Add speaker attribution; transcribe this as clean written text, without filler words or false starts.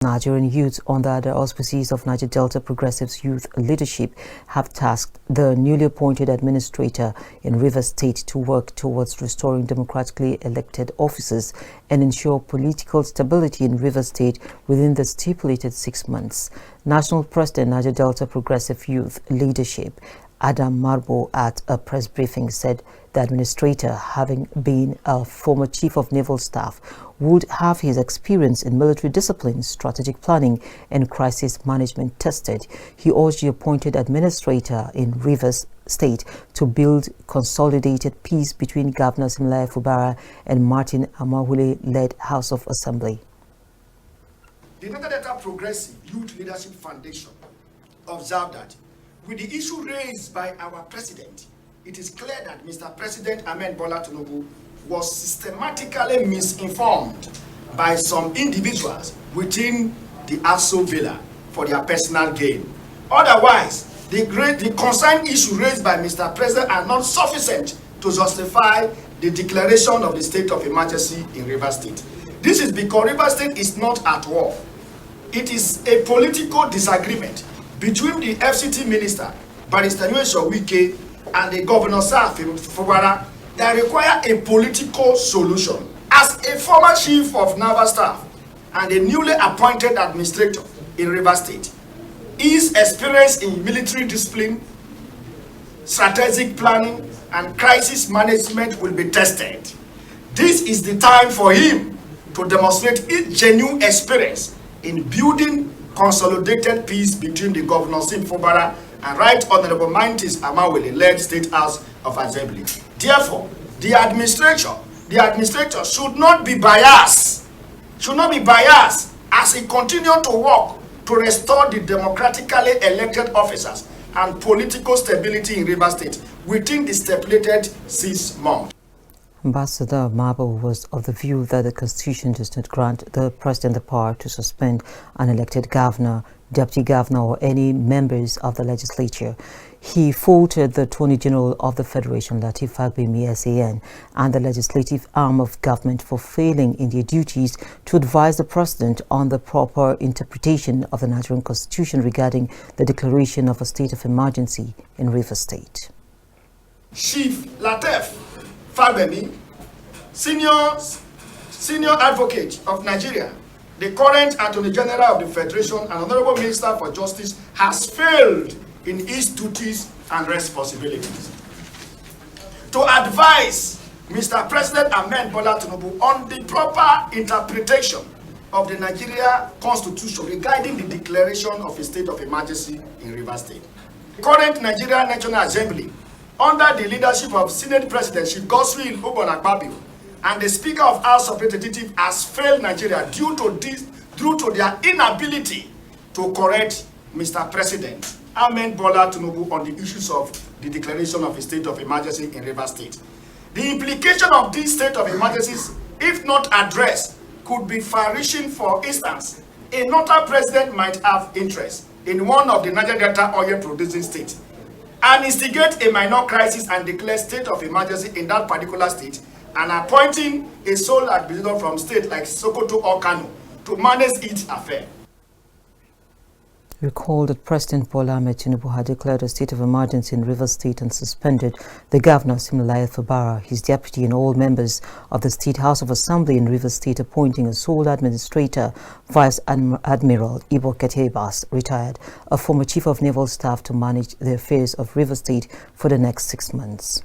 Speaker 1: Nigerian youths, under the auspices of Niger Delta Progressive Youth leadership, have tasked the newly appointed administrator in Rivers State to work towards restoring democratically elected officers and ensure political stability in Rivers State within the stipulated 6 months. National President Niger Delta Progressive Youth leadership Adam Marbo at a press briefing said the administrator, having been a former Chief of Naval Staff, would have his experience in military discipline, strategic planning and crisis management tested. He urged the appointed administrator in Rivers State to build consolidated peace between Governor Siminalayi Fubara and Martin Amaewhule-led House of Assembly.
Speaker 2: The Niger Delta Progressive Youth Leadership Foundation observed that with the issue raised by our president, it is clear that Mr. President Bola Tinubu was systematically misinformed by some individuals within the ASO Villa for their personal gain. Otherwise, the concerned issue raised by Mr. President are not sufficient to justify the declaration of the state of emergency in Rivers State. This is because Rivers State is not at war. It is a political disagreement between the FCT minister, Barrister Wike, and the Governor Fubara that require a political solution. As a former Chief of Naval Staff and a newly appointed administrator in Rivers State, his experience in military discipline, strategic planning, and crisis management will be tested. This is the time for him to demonstrate his genuine experience in building consolidated peace between the Governor Fubara and Right Honorable Amaewhule-led State House of Assembly. Therefore, the administrator should not be biased. As he continues to work to restore the democratically elected officers and political stability in Rivers State within the stipulated 6 months.
Speaker 1: Ambassador Marbo was of the view that the Constitution does not grant the President the power to suspend an elected governor, deputy governor or any members of the legislature. He faulted the Attorney General of the Federation, Lateef Fagbemi SAN, and the legislative arm of government for failing in their duties to advise the President on the proper interpretation of the Nigerian Constitution regarding the declaration of a state of emergency in Rivers State.
Speaker 2: Chief Lateef Fagbemi, senior advocate of Nigeria, the current Attorney General of the Federation and Honorable Minister for Justice, has failed in his duties and responsibilities to advise Mr. President Bola Tinubu on the proper interpretation of the Nigeria Constitution regarding the declaration of a state of emergency in Rivers State. The current Nigerian National Assembly, under the leadership of Senate President Chief Godswill Akpabio and the Speaker of House of Representatives, has failed Nigeria due to their inability to correct Mr. President Bola Tinubu on the issues of the declaration of a state of emergency in Rivers State. The implication of this state of emergencies, if not addressed, could be far-reaching. For instance, a northern president might have interest in one of the Niger Delta oil-producing states and instigate a minor crisis and declare state of emergency in that particular state, and appointing a sole administrator from state like Sokoto or Kano to manage its affair.
Speaker 1: Recall that President Bola Tinubu had declared a state of emergency in Rivers State and suspended the Governor Siminalayi Fubara, his deputy, and all members of the State House of Assembly in Rivers State, appointing a sole administrator, Vice Admiral Ibo Ketebas, retired, a former Chief of Naval Staff, to manage the affairs of Rivers State for the next 6 months.